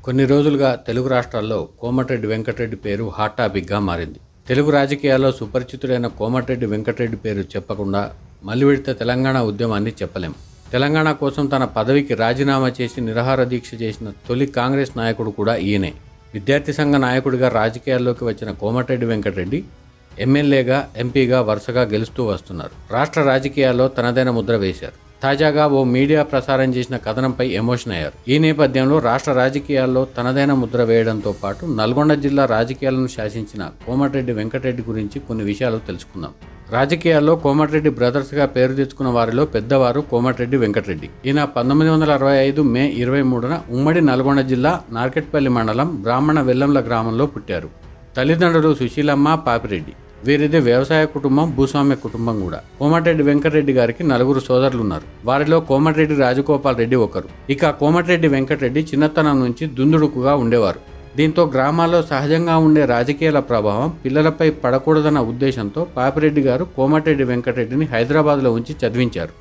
కొన్ని రోజులుగా తెలుగు రాష్ట్రాల్లో కోమటిరెడ్డి వెంకటరెడ్డి పేరు హాట్ టాపిక్గా మారింది. తెలుగు రాజకీయాల్లో సుపరిచితుడైన కోమటిరెడ్డి వెంకటరెడ్డి పేరు చెప్పకుండా మళ్లీ విడత తెలంగాణ ఉద్యమాన్ని చెప్పలేం. తెలంగాణ కోసం తన పదవికి రాజీనామా చేసి నిరాహార దీక్ష చేసిన తొలి కాంగ్రెస్ నాయకుడు కూడా ఈయనే. విద్యార్థి సంఘ నాయకుడిగా రాజకీయాల్లోకి వచ్చిన కోమటిరెడ్డి వెంకటరెడ్డి ఎమ్మెల్యేగా, ఎంపీగా వరుసగా గెలుస్తూ వస్తున్నారు. రాష్ట్ర రాజకీయాల్లో తనదైన ముద్ర వేశారు. తాజాగా ఓ మీడియా ప్రసారం చేసిన కథనంపై ఎమోషన్ అయ్యారు. ఈ నేపథ్యంలో రాష్ట్ర రాజకీయాల్లో తనదైన ముద్ర వేయడంతో పాటు నల్గొండ జిల్లా రాజకీయాలను శాసించిన కోమటిరెడ్డి వెంకటరెడ్డి గురించి కొన్ని విషయాలు తెలుసుకుందాం. రాజకీయాల్లో కోమటిరెడ్డి బ్రదర్స్గా పేరు తెచ్చుకున్న వారిలో పెద్దవారు కోమటిరెడ్డి వెంకటరెడ్డి. ఈయన 1965 మే 23న ఉమ్మడి నల్గొండ జిల్లా నార్కెట్పల్లి మండలం బ్రాహ్మణ వెల్లంల గ్రామంలో పుట్టారు. తల్లిదండ్రులు సుశీలమ్మ, పాపిరెడ్డి. వీరిది వ్యవసాయ కుటుంబం, భూస్వామ్య కుటుంబం కూడా. కోమటిరెడ్డి వెంకటరెడ్డి గారికి 4 సోదరులు ఉన్నారు. వారిలో కోమటిరెడ్డి రాజగోపాల్ రెడ్డి ఒకరు. ఇక కోమటిరెడ్డి వెంకటరెడ్డి చిన్నతనం నుంచి దుందుడుకుగా ఉండేవారు. దీంతో గ్రామాల్లో సహజంగా ఉండే రాజకీయాల ప్రభావం పిల్లలపై పడకూడదన్న ఉద్దేశంతో పాపిరెడ్డి గారు కోమటిరెడ్డి వెంకటరెడ్డిని హైదరాబాద్లో ఉంచి చదివించారు.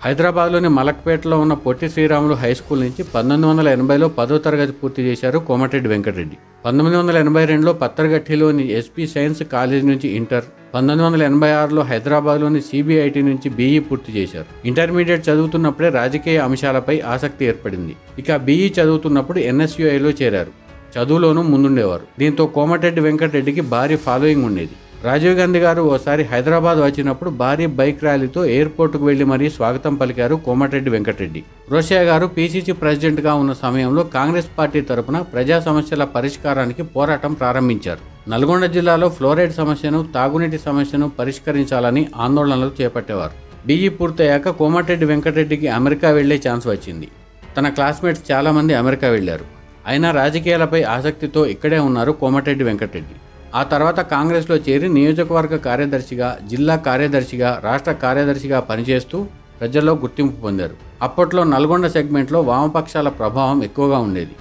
హైదరాబాద్లోని మలక్పేటలో ఉన్న పొట్టి శ్రీరాములు హై స్కూల్ నుంచి 1980లో 10వ తరగతి పూర్తి చేశారు కోమటిరెడ్డి వెంకటరెడ్డి. 1982లో పత్తర్గట్టిలోని ఎస్పీ సైన్స్ కాలేజ్ నుంచి ఇంటర్, 1986లో హైదరాబాద్లోని సిబిఐటి నుంచి బీఈ పూర్తి చేశారు. ఇంటర్మీడియట్ చదువుతున్నప్పుడే రాజకీయ అంశాలపై ఆసక్తి ఏర్పడింది. ఇక బీఈ చదువుతున్నప్పుడు ఎన్ఎస్యుఐలో చేరారు. చదువులోనూ ముందుండేవారు. దీంతో కోమటిరెడ్డి వెంకటరెడ్డికి భారీ ఫాలోయింగ్ ఉండేది. రాజీవ్ గాంధీ గారు ఓసారి హైదరాబాద్ వచ్చినప్పుడు భారీ బైక్ ర్యాలీతో ఎయిర్పోర్టుకు వెళ్లి మరీ స్వాగతం పలికారు కోమటిరెడ్డి వెంకటరెడ్డి. రోషయ్య గారు పీసీసీ ప్రెసిడెంట్గా ఉన్న సమయంలో కాంగ్రెస్ పార్టీ తరపున ప్రజా సమస్యల పరిష్కారానికి పోరాటం ప్రారంభించారు. నల్గొండ జిల్లాలో ఫ్లోరైడ్ సమస్యను, తాగునీటి సమస్యను పరిష్కరించాలని ఆందోళనలు చేపట్టేవారు. బీఈ పూర్తయ్యాక కోమటిరెడ్డి వెంకటరెడ్డికి అమెరికా వెళ్లే ఛాన్స్ వచ్చింది. తన క్లాస్మేట్స్ చాలామంది అమెరికా వెళ్లారు. అయినా రాజకీయాలపై ఆసక్తితో ఇక్కడే ఉన్నారు కోమటిరెడ్డి వెంకటరెడ్డి. ఆ తర్వాత కాంగ్రెస్లో చేరి నియోజకవర్గ కార్యదర్శిగా, జిల్లా కార్యదర్శిగా, రాష్ట్ర కార్యదర్శిగా పనిచేస్తూ ప్రజల్లో గుర్తింపు పొందారు. అప్పట్లో నల్గొండ సెగ్మెంట్లో వామపక్షాల ప్రభావం ఎక్కువగా ఉండేది.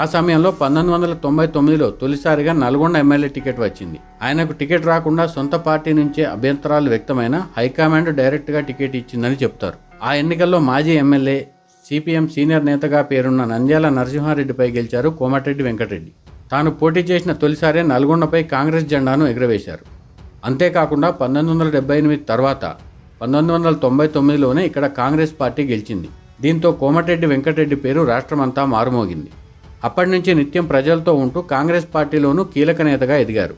ఆ సమయంలో 1999లో తొలిసారిగా నల్గొండ ఎమ్మెల్యే టికెట్ వచ్చింది. ఆయనకు టికెట్ రాకుండా సొంత పార్టీ నుంచే అభ్యంతరాలు వ్యక్తమైన హైకమాండ్ డైరెక్ట్గా టికెట్ ఇచ్చిందని చెప్తారు. ఆ ఎన్నికల్లో మాజీ ఎమ్మెల్యే, సిపిఎం సీనియర్ నేతగా పేరున్న నంద్యాల నరసింహారెడ్డిపై గెలిచారు కోమటిరెడ్డి వెంకటరెడ్డి. తాను పోటీ చేసిన తొలిసారే నల్గొండపై కాంగ్రెస్ జెండాను ఎగురవేశారు. అంతేకాకుండా 1978 తర్వాత 1999లోనే ఇక్కడ కాంగ్రెస్ పార్టీ గెలిచింది. దీంతో కోమటిరెడ్డి వెంకటరెడ్డి పేరు రాష్ట్రమంతా మారుమోగింది. అప్పటి నుంచి నిత్యం ప్రజలతో ఉంటూ కాంగ్రెస్ పార్టీలోనూ కీలక నేతగా ఎదిగారు.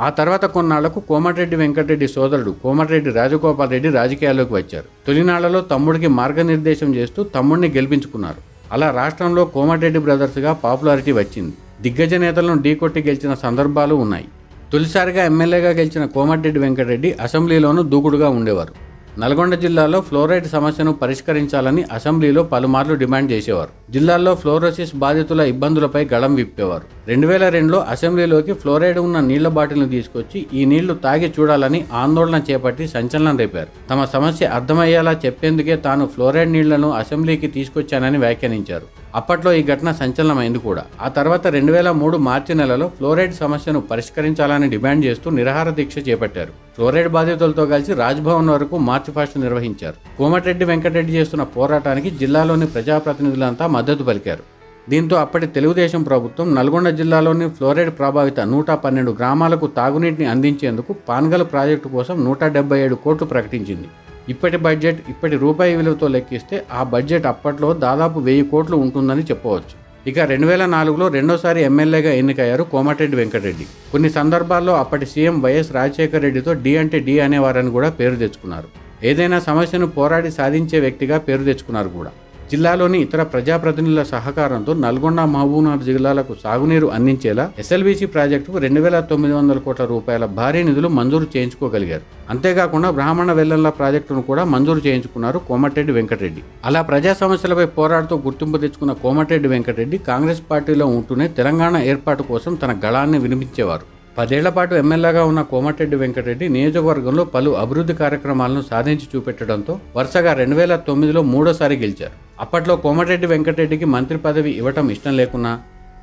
ఆ తర్వాత కొన్నాళ్లకు కోమటిరెడ్డి వెంకటరెడ్డి సోదరుడు కోమటిరెడ్డి రాజగోపాల్ రెడ్డి రాజకీయాల్లోకి వచ్చారు. తొలినాళ్లలో తమ్ముడికి మార్గనిర్దేశం చేస్తూ తమ్ముడిని గెలిపించుకున్నారు. అలా రాష్ట్రంలో కోమటిరెడ్డి బ్రదర్స్గా పాపులారిటీ వచ్చింది. దిగ్గజ నేతలను ఢీకొట్టి గెలిచిన సందర్భాలు ఉన్నాయి. తొలిసారిగా ఎమ్మెల్యేగా గెలిచిన కోమటిరెడ్డి వెంకటరెడ్డి అసెంబ్లీలోనూ దూకుడుగా ఉండేవారు. నల్గొండ జిల్లాలో ఫ్లోరైడ్ సమస్యను పరిష్కరించాలని అసెంబ్లీలో పలుమార్లు డిమాండ్ చేసేవారు. జిల్లాల్లో ఫ్లోరోసిస్ బాధితుల ఇబ్బందులపై గళం విప్పేవారు. 2002లో అసెంబ్లీలోకి ఫ్లోరైడ్ ఉన్న నీళ్ల బాటిల్ను తీసుకొచ్చి ఈ నీళ్లు తాగి చూడాలని ఆందోళన చేపట్టి సంచలనం రేపారు. తమ సమస్య అర్థమయ్యేలా చెప్పేందుకే తాను ఫ్లోరైడ్ నీళ్లను అసెంబ్లీకి తీసుకొచ్చానని వ్యాఖ్యానించారు. అప్పట్లో ఈ ఘటన సంచలనమైంది కూడా. ఆ తర్వాత 2003 మార్చి నెలలో ఫ్లోరైడ్ సమస్యను పరిష్కరించాలని డిమాండ్ చేస్తూ నిరాహార దీక్ష చేపట్టారు. ఫ్లోరైడ్ బాధితులతో కలిసి రాజ్భవన్ వరకు మార్చి 1 నిర్వహించారు. కోమటిరెడ్డి వెంకటరెడ్డి చేస్తున్న పోరాటానికి జిల్లాలోని ప్రజాప్రతినిధులంతా మద్దతు పలికారు. దీంతో అప్పటి తెలుగుదేశం ప్రభుత్వం నల్గొండ జిల్లాలోని ఫ్లోరైడ్ ప్రభావిత 112 గ్రామాలకు తాగునీటిని అందించేందుకు పాన్గల్ ప్రాజెక్టు కోసం 177 కోట్లు ప్రకటించింది. ఇప్పటి బడ్జెట్, ఇప్పటి రూపాయి విలువతో లెక్కిస్తే ఆ బడ్జెట్ అప్పట్లో దాదాపు 1000 కోట్లు ఉంటుందని చెప్పవచ్చు. ఇక 2004లో రెండోసారి ఎమ్మెల్యేగా ఎన్నికయ్యారు కోమటిరెడ్డి వెంకటరెడ్డి. కొన్ని సందర్భాల్లో అప్పటి సీఎం వైఎస్ రాజశేఖర రెడ్డితో డి అంటే డి అనేవారని కూడా పేరు తెచ్చుకున్నారు. ఏదైనా సమస్యను పోరాడి సాధించే వ్యక్తిగా పేరు తెచ్చుకున్నారు కూడా. జిల్లాలోని ఇతర ప్రజాప్రతినిధుల సహకారంతో నల్గొండ, మహబూబ్నగర్ జిల్లాలకు సాగునీరు అందించేలా ఎస్ఎల్బీసీ ప్రాజెక్టుకు 2900 కోట్ల రూపాయల భారీ నిధులు మంజూరు చేయించుకోగలిగారు. అంతేకాకుండా బ్రాహ్మణ వెల్లంల ప్రాజెక్టును కూడా మంజూరు చేయించుకున్నారు కోమటిరెడ్డి వెంకటరెడ్డి. అలా ప్రజా సమస్యలపై పోరాడుతూ గుర్తింపు తెచ్చుకున్న కోమటిరెడ్డి వెంకటరెడ్డి కాంగ్రెస్ పార్టీలో ఉంటూనే తెలంగాణ ఏర్పాటు కోసం తన గళాన్ని వినిపించేవారు. 10 ఏళ్ల పాటు ఎమ్మెల్యేగా ఉన్న కోమటిరెడ్డి వెంకటరెడ్డి నియోజకవర్గంలో పలు అభివృద్ధి కార్యక్రమాలను సాధించి చూపెట్టడంతో వరుసగా 2009లో 3వ సారి గెలిచారు. అప్పట్లో కోమటిరెడ్డి వెంకటరెడ్డికి మంత్రి పదవి ఇవ్వటం ఇష్టం లేకున్నా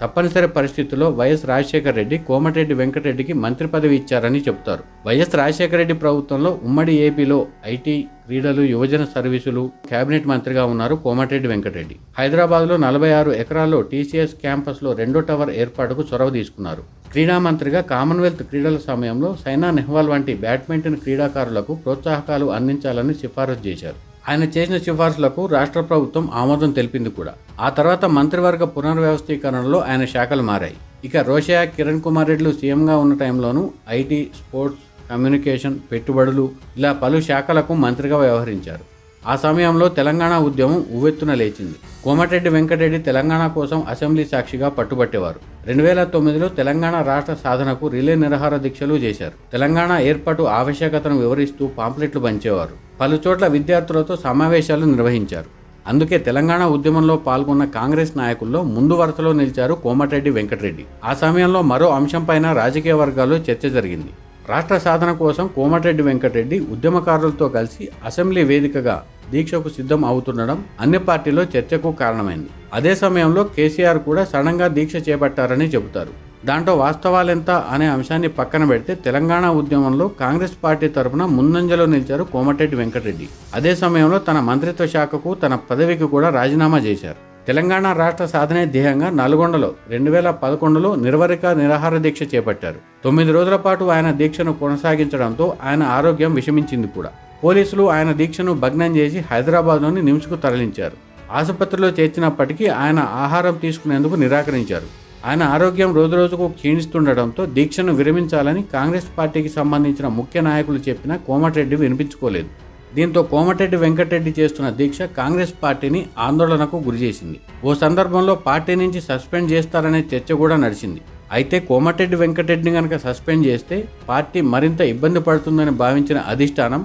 తప్పనిసరి పరిస్థితుల్లో వైఎస్ రాజశేఖర రెడ్డి కోమటిరెడ్డి వెంకటరెడ్డికి మంత్రి పదవి ఇచ్చారని చెబుతారు. వైఎస్ రాజశేఖర రెడ్డి ప్రభుత్వంలో ఉమ్మడి ఏపీలో ఐటీ, క్రీడలు, యువజన సర్వీసులు కేబినెట్ మంత్రిగా ఉన్నారు కోమటిరెడ్డి వెంకటరెడ్డి. హైదరాబాద్లో 46 ఎకరాల్లో టీసీఎస్ క్యాంపస్లో 2వ టవర్ ఏర్పాటుకు చొరవ తీసుకున్నారు. క్రీడా మంత్రిగా కామన్వెల్త్ క్రీడల సమయంలో సైనా నెహ్వాల్ వంటి బ్యాడ్మింటన్ క్రీడాకారులకు ప్రోత్సాహకాలు అందించాలని సిఫారసు చేశారు. ఆయన చేసిన సిఫార్సులకు రాష్ట్ర ప్రభుత్వం ఆమోదం తెలిపింది కూడా. ఆ తర్వాత మంత్రివర్గ పునర్వ్యవస్థీకరణలో ఆయన శాఖలు మారాయి. ఇక రోషయ్య, కిరణ్ కుమార్ రెడ్డిలు సీఎంగా ఉన్న టైంలోనూ ఐటీ, స్పోర్ట్స్, కమ్యూనికేషన్, పెట్టుబడులు ఇలా పలు శాఖలకు మంత్రిగా వ్యవహరించారు. ఆ సమయంలో తెలంగాణ ఉద్యమం ఉవ్వెత్తున లేచింది. కోమటిరెడ్డి వెంకటరెడ్డి తెలంగాణ కోసం అసెంబ్లీ సాక్షిగా పట్టుబట్టేవారు. 2009లో తెలంగాణ రాష్ట్ర సాధనకు రిలే నిరాహార దీక్షలు చేశారు. తెలంగాణ ఏర్పాటు ఆవశ్యకతను వివరిస్తూ పాంప్లెట్లు పంచేవారు. పలుచోట్ల విద్యార్థులతో సమావేశాలు నిర్వహించారు. అందుకే తెలంగాణ ఉద్యమంలో పాల్గొన్న కాంగ్రెస్ నాయకుల్లో ముందు వరుసలో నిలిచారు కోమటిరెడ్డి వెంకటరెడ్డి. ఆ సమయంలో మరో అంశంపైన రాజకీయ వర్గాల్లో చర్చ జరిగింది. రాష్ట్ర సాధన కోసం కోమటిరెడ్డి వెంకటరెడ్డి ఉద్యమకారులతో కలిసి అసెంబ్లీ వేదికగా దీక్షకు సిద్ధం అవుతుండడం అన్ని పార్టీల్లో చర్చకు కారణమైంది. అదే సమయంలో కేసీఆర్ కూడా సడన్గా దీక్ష చేపట్టారని చెబుతారు. దాంట్లో వాస్తవాలెంత అనే అంశాన్ని పక్కన పెడితే తెలంగాణ ఉద్యమంలో కాంగ్రెస్ పార్టీ తరఫున ముందంజలో నిలిచారు కోమటిరెడ్డి వెంకటరెడ్డి. అదే సమయంలో తన మంత్రిత్వ శాఖకు, తన పదవికి కూడా రాజీనామా చేశారు. తెలంగాణ రాష్ట్ర సాధనే ధ్యేయంగా నల్గొండలో 2011లో నిర్వరిక నిరాహార దీక్ష చేపట్టారు. 9 రోజుల పాటు ఆయన దీక్షను కొనసాగించడంతో ఆయన ఆరోగ్యం విషమించింది కూడా. పోలీసులు ఆయన దీక్షను భగ్నం చేసి హైదరాబాద్లోని నిమ్స్కు తరలించారు. ఆసుపత్రిలో చేర్చినప్పటికీ ఆయన ఆహారం తీసుకునేందుకు నిరాకరించారు. ఆయన ఆరోగ్యం రోజురోజుకు క్షీణిస్తుండటంతో దీక్షను విరమించాలని కాంగ్రెస్ పార్టీకి సంబంధించిన ముఖ్య నాయకులు చెప్పినా కోమటిరెడ్డి వినిపించుకోలేదు. దీంతో కోమటిరెడ్డి వెంకటరెడ్డి చేస్తున్న దీక్ష కాంగ్రెస్ పార్టీని ఆందోళనకు గురిచేసింది. ఓ సందర్భంలో పార్టీ నుంచి సస్పెండ్ చేస్తారనే చర్చ కూడా నడిచింది. అయితే కోమటిరెడ్డి వెంకటరెడ్డిని కనుక సస్పెండ్ చేస్తే పార్టీ మరింత ఇబ్బంది పడుతుందని భావించిన అధిష్టానం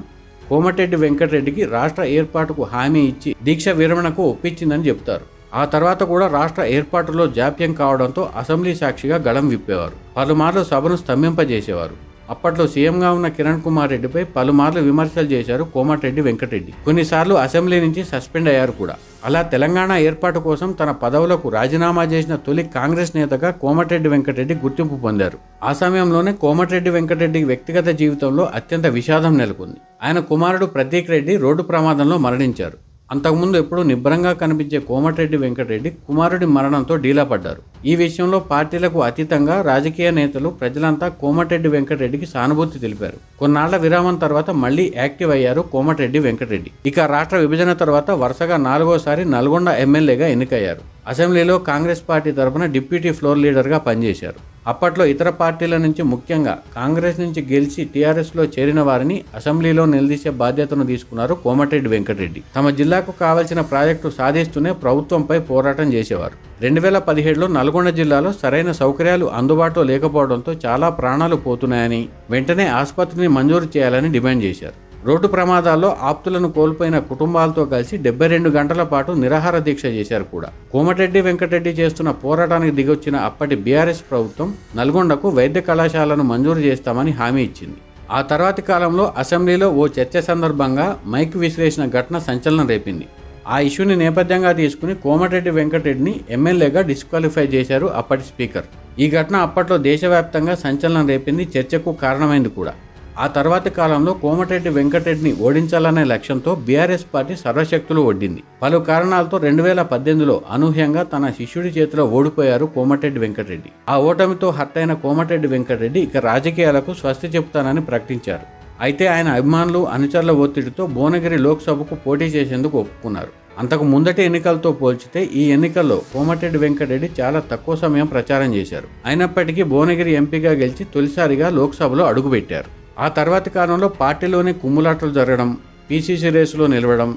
కోమటిరెడ్డి వెంకటరెడ్డికి రాష్ట్ర ఏర్పాటుకు హామీ ఇచ్చి దీక్ష విరమణకు ఒప్పించిందని చెబుతారు. ఆ తర్వాత కూడా రాష్ట్ర ఏర్పాటులో జాప్యం కావడంతో అసెంబ్లీ సాక్షిగా గళం విప్పేవారు. పలుమార్లు సభను స్తంభింపజేసేవారు. అప్పట్లో సీఎంగా ఉన్న కిరణ్ కుమార్ రెడ్డిపై పలుమార్లు విమర్శలు చేశారు కోమటిరెడ్డి వెంకటరెడ్డి. కొన్నిసార్లు అసెంబ్లీ నుంచి సస్పెండ్ అయ్యారు కూడా. అలా తెలంగాణ ఏర్పాటు కోసం తన పదవులకు రాజీనామా చేసిన తొలి కాంగ్రెస్ నేతగా కోమటిరెడ్డి వెంకటరెడ్డి గుర్తింపు పొందారు. ఆ సమయంలోనే కోమటిరెడ్డి వెంకటరెడ్డి వ్యక్తిగత జీవితంలో అత్యంత విషాదం నెలకొంది. ఆయన కుమారుడు ప్రతీక్ రెడ్డి రోడ్డు ప్రమాదంలో మరణించారు. అంతకుముందు ఎప్పుడూ నిబ్బరంగా కనిపించే కోమటిరెడ్డి వెంకటరెడ్డి కుమారుడి మరణంతో డీలా పడ్డారు. ఈ విషయంలో పార్టీలకు అతీతంగా రాజకీయ నేతలు, ప్రజలంతా కోమటిరెడ్డి వెంకటరెడ్డికి సానుభూతి తెలిపారు. కొన్నాళ్ల విరామం తర్వాత మళ్లీ యాక్టివ్ అయ్యారు కోమటిరెడ్డి వెంకటరెడ్డి. ఇక రాష్ట్ర విభజన తర్వాత వరుసగా 4వసారి నల్గొండ ఎమ్మెల్యేగా ఎన్నికయ్యారు. అసెంబ్లీలో కాంగ్రెస్ పార్టీ తరఫున డిప్యూటీ ఫ్లోర్ లీడర్గా పనిచేశారు. అప్పట్లో ఇతర పార్టీల నుంచి, ముఖ్యంగా కాంగ్రెస్ నుంచి గెలిచి టీఆర్ఎస్లో చేరిన వారిని అసెంబ్లీలో నిలదీసే బాధ్యతను తీసుకున్నారు కోమటిరెడ్డి వెంకటరెడ్డి. తమ జిల్లాకు కావలసిన ప్రాజెక్టు సాధిస్తూనే ప్రభుత్వంపై పోరాటం చేసేవారు. 2017లో నల్గొండ జిల్లాలో సరైన సౌకర్యాలు అందుబాటులో లేకపోవడంతో చాలా ప్రాణాలు పోతున్నాయని, వెంటనే ఆసుపత్రిని మంజూరు చేయాలని డిమాండ్ చేశారు. రోడ్డు ప్రమాదాల్లో ఆప్తులను కోల్పోయిన కుటుంబాలతో కలిసి 72 గంటల పాటు నిరాహార దీక్ష చేశారు కూడా. కోమటిరెడ్డి వెంకటరెడ్డి చేస్తున్న పోరాటానికి దిగొచ్చిన అప్పటి బీఆర్ఎస్ ప్రభుత్వం నల్గొండకు వైద్య కళాశాలను మంజూరు చేస్తామని హామీ ఇచ్చింది. ఆ తర్వాతి కాలంలో అసెంబ్లీలో ఓ చర్చ సందర్భంగా మైక్ విసిరేసిన ఘటన సంచలనం రేపింది. ఆ ఇష్యూని నేపథ్యంగా తీసుకుని కోమటిరెడ్డి వెంకటరెడ్డిని ఎమ్మెల్యేగా డిస్క్వాలిఫై చేశారు అప్పటి స్పీకర్. ఈ ఘటన అప్పట్లో దేశవ్యాప్తంగా సంచలనం రేపింది, చర్చకు కారణమైంది కూడా. ఆ తర్వాతి కాలంలో కోమటిరెడ్డి వెంకటరెడ్డిని ఓడించాలనే లక్ష్యంతో బీఆర్ఎస్ పార్టీ సర్వశక్తులు ఒడ్డింది. పలు కారణాలతో 2018లో అనూహ్యంగా తన శిష్యుడి చేతిలో ఓడిపోయారు కోమటిరెడ్డి వెంకటరెడ్డి. ఆ ఓటమితో హర్ట్ అయిన కోమటిరెడ్డి వెంకటరెడ్డి ఇక రాజకీయాలకు స్వస్తి చెబుతానని ప్రకటించారు. అయితే ఆయన అభిమానులు, అనుచరుల ఒత్తిడితో భువనగిరి లోక్సభకు పోటీ చేసేందుకు ఒప్పుకున్నారు. అంతకు ముందటి ఎన్నికలతో పోల్చితే ఈ ఎన్నికల్లో కోమటిరెడ్డి వెంకటరెడ్డి చాలా తక్కువ సమయం ప్రచారం చేశారు. అయినప్పటికీ భువనగిరి ఎంపీగా గెలిచి తొలిసారిగా లోక్సభలో అడుగుపెట్టారు. ఆ తర్వాతి కాలంలో పార్టీలోని కుమ్ములాటలు జరగడం, పీసీసీ రేసులో నిలవడం,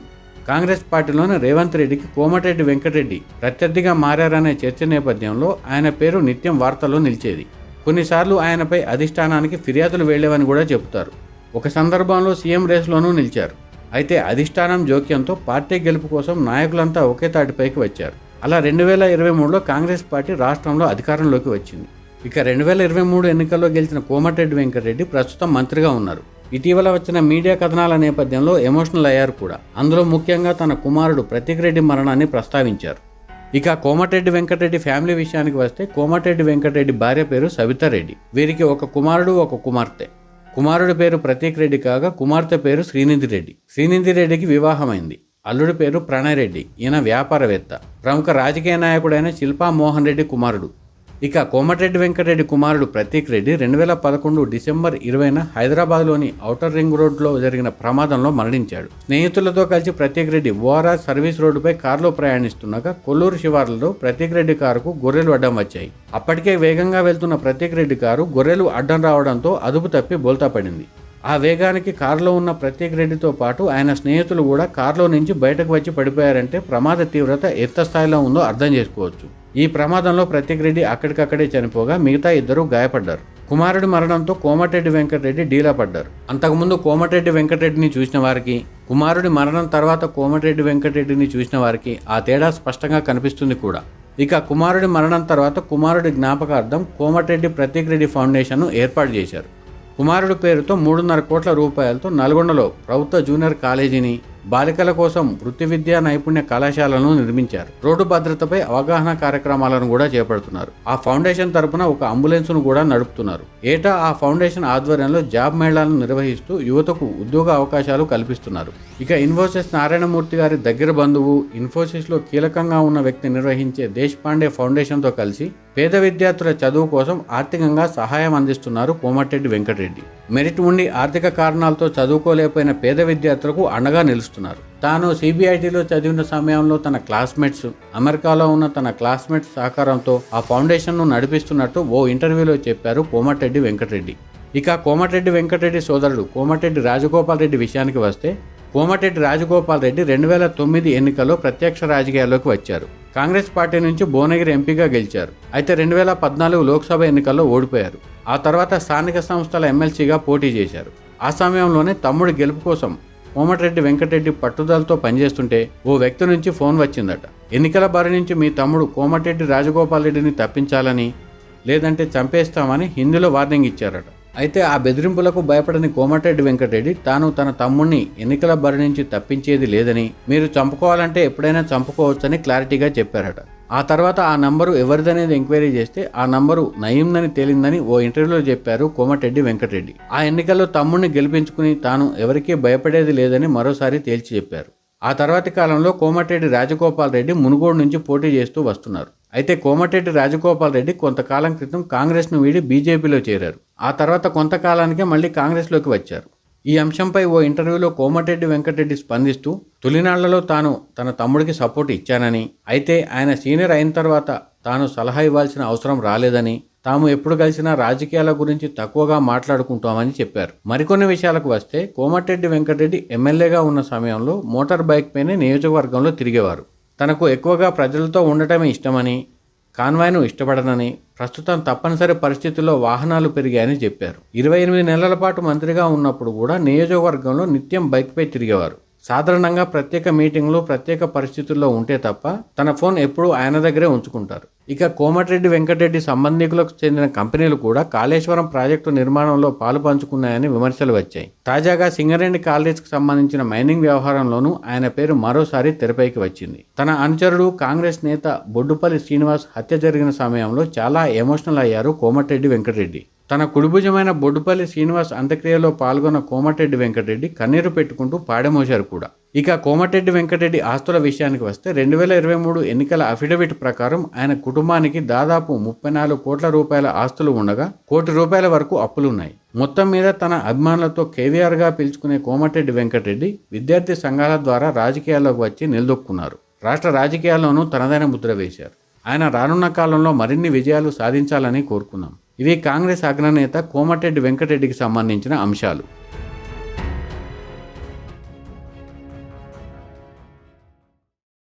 కాంగ్రెస్ పార్టీలోని రేవంత్ రెడ్డికి కోమటిరెడ్డి వెంకటరెడ్డి ప్రత్యర్థిగా మారనే చర్చ నేపథ్యంలో ఆయన పేరు నిత్యం వార్తల్లో నిలిచేది. కొన్నిసార్లు ఆయనపై అధిష్టానానికి ఫిర్యాదులు వెళ్లేవని కూడా చెబుతారు. ఒక సందర్భంలో సీఎం రేసులోనూ నిలిచారు. అయితే అధిష్టానం జోక్యంతో పార్టీ గెలుపు కోసం నాయకులంతా ఒకే తాటిపైకి వచ్చారు. అలా 2023లో కాంగ్రెస్ పార్టీ రాష్ట్రంలో అధికారంలోకి వచ్చింది. ఇక 2023 ఎన్నికల్లో గెలిచిన కోమటిరెడ్డి వెంకటరెడ్డి ప్రస్తుతం మంత్రిగా ఉన్నారు. ఇటీవల వచ్చిన మీడియా కథనాల నేపథ్యంలో ఎమోషనల్ అయ్యారు కూడా. అందులో ముఖ్యంగా తన కుమారుడు ప్రతీక్ రెడ్డి మరణాన్ని ప్రస్తావించారు. ఇక కోమటిరెడ్డి వెంకటరెడ్డి ఫ్యామిలీ విషయానికి వస్తే కోమటిరెడ్డి వెంకటరెడ్డి భార్య పేరు సవితారెడ్డి. వీరికి ఒక కుమారుడు, ఒక కుమార్తె. కుమారుడి పేరు ప్రతీక్ రెడ్డి కాగా కుమార్తె పేరు శ్రీనిధి రెడ్డి. శ్రీనిధి రెడ్డికి వివాహమైంది. అల్లుడి పేరు ప్రణయ్ రెడ్డి. ఈయన వ్యాపారవేత్త, ప్రముఖ రాజకీయ నాయకుడైన శిల్పా మోహన్ రెడ్డి కుమారుడు. ఇక కోమటిరెడ్డి వెంకటరెడ్డి కుమారుడు ప్రతీక్ రెడ్డి 2011 డిసెంబర్ 20న హైదరాబాద్లోని ఔటర్ రింగ్ రోడ్లో జరిగిన ప్రమాదంలో మరణించాడు. స్నేహితులతో కలిసి ప్రతీక్ రెడ్డి ఓఆర్ఆర్ సర్వీస్ రోడ్డుపై కారులో ప్రయాణిస్తుండగా కొల్లూరు శివార్లలో ప్రతీక్ రెడ్డి కారుకు గొర్రెలు అడ్డం వచ్చాయి. అప్పటికే వేగంగా వెళ్తున్న ప్రతీక్ రెడ్డి కారు గొర్రెలు అడ్డం రావడంతో అదుపు తప్పి బోల్తా పడింది. ఆ వేగానికి కారులో ఉన్న ప్రతీక్ రెడ్డితో పాటు ఆయన స్నేహితులు కూడా కారులో నుంచి బయటకు వచ్చి పడిపోయారంటే ప్రమాద తీవ్రత ఎంత స్థాయిలో ఉందో అర్థం చేసుకోవచ్చు. ఈ ప్రమాదంలో ప్రతీక్ రెడ్డి అక్కడికక్కడే చనిపోగా మిగతా ఇద్దరు గాయపడ్డారు. కుమారుడి మరణంతో కోమటిరెడ్డి వెంకటరెడ్డి డీలా పడ్డారు. అంతకుముందు కోమటిరెడ్డి వెంకటరెడ్డిని చూసిన వారికి, కుమారుడి మరణం తర్వాత కోమటిరెడ్డి వెంకటరెడ్డిని చూసిన వారికి ఆ తేడా స్పష్టంగా కనిపిస్తుంది కూడా. ఇక కుమారుడి మరణం తర్వాత కుమారుడి జ్ఞాపకార్థం కోమటిరెడ్డి ప్రతీక్ రెడ్డి ఫౌండేషన్ను ఏర్పాటు చేశారు. కుమారుడి పేరుతో 3.5 కోట్ల రూపాయలతో నల్గొండలో ప్రభుత్వ జూనియర్ కాలేజీని, బాలికల కోసం వృత్తి విద్యా నైపుణ్య కళాశాలను నిర్మించారు. రోడ్డు భద్రతపై అవగాహన కార్యక్రమాలను కూడా చేపడుతున్నారు. ఆ ఫౌండేషన్ తరపున ఒక అంబులెన్స్ను కూడా నడుపుతున్నారు. ఏటా ఆ ఫౌండేషన్ ఆధ్వర్యంలో జాబ్ మేళాలను నిర్వహిస్తూ యువతకు ఉద్యోగ అవకాశాలు కల్పిస్తున్నారు. ఇక ఇన్ఫోసిస్ నారాయణమూర్తి గారి దగ్గర బంధువు, ఇన్ఫోసిస్లో కీలకంగా ఉన్న వ్యక్తి నిర్వహించే దేశపాండే ఫౌండేషన్తో కలిసి పేద విద్యార్థుల చదువు కోసం ఆర్థికంగా సహాయం అందిస్తున్నారు కోమటిరెడ్డి వెంకటరెడ్డి. మెరిట్ ఉండి ఆర్థిక కారణాలతో చదువుకోలేకపోయిన పేద విద్యార్థులకు అండగా నిలుస్తున్నారు. తాను సిబిఐటిలో చదివిన సమయంలో తన క్లాస్మేట్స్, అమెరికాలో ఉన్న తన క్లాస్మేట్స్ సహకారంతో ఆ ఫౌండేషన్ను నడిపిస్తున్నట్టు ఓ ఇంటర్వ్యూలో చెప్పారు కోమటిరెడ్డి వెంకటరెడ్డి. ఇక కోమటిరెడ్డి వెంకటరెడ్డి సోదరుడు కోమటిరెడ్డి రాజగోపాల్ రెడ్డి విషయానికి వస్తే, కోమటిరెడ్డి రాజగోపాల్ రెడ్డి 2009 ఎన్నికల్లో ప్రత్యక్ష రాజకీయాల్లోకి వచ్చారు. కాంగ్రెస్ పార్టీ నుంచి భువనగిరి ఎంపీగా గెలిచారు. అయితే 2014 లోక్సభ ఎన్నికల్లో ఓడిపోయారు. ఆ తర్వాత స్థానిక సంస్థల ఎమ్మెల్సీగా పోటీ చేశారు. ఆ సమయంలోనే తమ్ముడి గెలుపు కోసం కోమటిరెడ్డి వెంకటరెడ్డి పట్టుదలతో పనిచేస్తుంటే ఓ వ్యక్తి నుంచి ఫోన్ వచ్చిందట. ఎన్నికల బారి నుంచి మీ తమ్ముడు కోమటిరెడ్డి రాజగోపాల్ రెడ్డిని తప్పించాలని, లేదంటే చంపేస్తామని హిందీలో వార్నింగ్ ఇచ్చారట. అయితే ఆ బెదిరింపులకు భయపడని కోమటిరెడ్డి వెంకటరెడ్డి తాను తన తమ్ముడిని ఎన్నికల బరి నుంచి తప్పించేది లేదని, మీరు చంపుకోవాలంటే ఎప్పుడైనా చంపుకోవచ్చని క్లారిటీగా చెప్పారట. ఆ తర్వాత ఆ నంబరు ఎవరిదనేది ఎంక్వైరీ చేస్తే ఆ నంబరు నయీందని తేలిందని ఓ ఇంటర్వ్యూలో చెప్పారు కోమటిరెడ్డి వెంకటరెడ్డి. ఆ ఎన్నికల్లో తమ్ముడిని గెలిపించుకుని తాను ఎవరికీ భయపడేది లేదని మరోసారి తేల్చి చెప్పారు. ఆ తర్వాతి కాలంలో కోమటిరెడ్డి రాజగోపాల్ రెడ్డి మునుగోడు నుంచి పోటీ చేస్తూ వస్తున్నారు. అయితే కోమటిరెడ్డి రాజగోపాల్ రెడ్డి కొంతకాలం క్రితం కాంగ్రెస్ను వీడి బీజేపీలో చేరారు. ఆ తర్వాత కొంతకాలానికే మళ్ళీ కాంగ్రెస్లోకి వచ్చారు. ఈ అంశంపై ఓ ఇంటర్వ్యూలో కోమటిరెడ్డి వెంకటరెడ్డి స్పందిస్తూ, తొలినాళ్లలో తాను తన తమ్ముడికి సపోర్ట్ ఇచ్చానని, అయితే ఆయన సీనియర్ అయిన తర్వాత తాను సలహా ఇవ్వాల్సిన అవసరం రాలేదని, తాము ఎప్పుడు కలిసినా రాజకీయాల గురించి తక్కువగా మాట్లాడుకుంటామని చెప్పారు. మరికొన్ని విషయాలకు వస్తే, కోమటిరెడ్డి వెంకటరెడ్డి ఎమ్మెల్యేగా ఉన్న సమయంలో మోటార్ బైక్ పైనే నియోజకవర్గంలో తిరిగేవారు. తనకు ఎక్కువగా ప్రజలతో ఉండటమే ఇష్టమని, కాన్వాయ్ను ఇష్టపడనని, ప్రస్తుతం తప్పనిసరి పరిస్థితుల్లో వాహనాలు పెరిగాయని చెప్పారు. 28 నెలల పాటు మంత్రిగా ఉన్నప్పుడు కూడా నియోజకవర్గంలో నిత్యం బైక్పై తిరిగేవారు. సాధారణంగా ప్రత్యేక మీటింగ్లు, ప్రత్యేక పరిస్థితుల్లో ఉంటే తప్ప తన ఫోన్ ఎప్పుడూ ఆయన దగ్గరే ఉంచుకుంటారు. ఇక కోమటిరెడ్డి వెంకటరెడ్డి సంబంధికులకు చెందిన కంపెనీలు కూడా కాళేశ్వరం ప్రాజెక్టు నిర్మాణంలో పాలు పంచుకున్నాయని విమర్శలు వచ్చాయి. తాజాగా సింగరేణి కాలనీస్కి సంబంధించిన మైనింగ్ వ్యవహారంలోనూ ఆయన పేరు మరోసారి తెరపైకి వచ్చింది. తన అనుచరుడు కాంగ్రెస్ నేత బొడ్డుపల్లి శ్రీనివాస్ హత్య జరిగిన సమయంలో చాలా ఎమోషనల్ అయ్యారు కోమటిరెడ్డి వెంకటరెడ్డి. తన కుడిభుజమైన బొడ్డుపల్లి శ్రీనివాస్ అంత్యక్రియలో పాల్గొన్న కోమటిరెడ్డి వెంకటరెడ్డి కన్నీరు పెట్టుకుంటూ పాడమోశారు కూడా. ఇక కోమటిరెడ్డి వెంకటరెడ్డి ఆస్తుల విషయానికి వస్తే 2023 ఎన్నికల అఫిడవిట్ ప్రకారం ఆయన కుటుంబానికి దాదాపు 34 కోట్ల రూపాయల ఆస్తులు ఉండగా ₹1 కోటి వరకు అప్పులున్నాయి. మొత్తం మీద తన అభిమానులతో కేవీఆర్గా పిలుచుకునే కోమటిరెడ్డి వెంకటరెడ్డి విద్యార్థి సంఘాల ద్వారా రాజకీయాల్లోకి వచ్చి నిలదొక్కున్నారు. రాష్ట్ర రాజకీయాల్లోనూ తనదైన ముద్ర వేశారు. ఆయన రానున్న కాలంలో మరిన్ని విజయాలు సాధించాలని కోరుకున్నాం. ఇవి కాంగ్రెస్ అగ్రనేత కోమటిరెడ్డి వెంకటరెడ్డికి సంబంధించిన అంశాలు.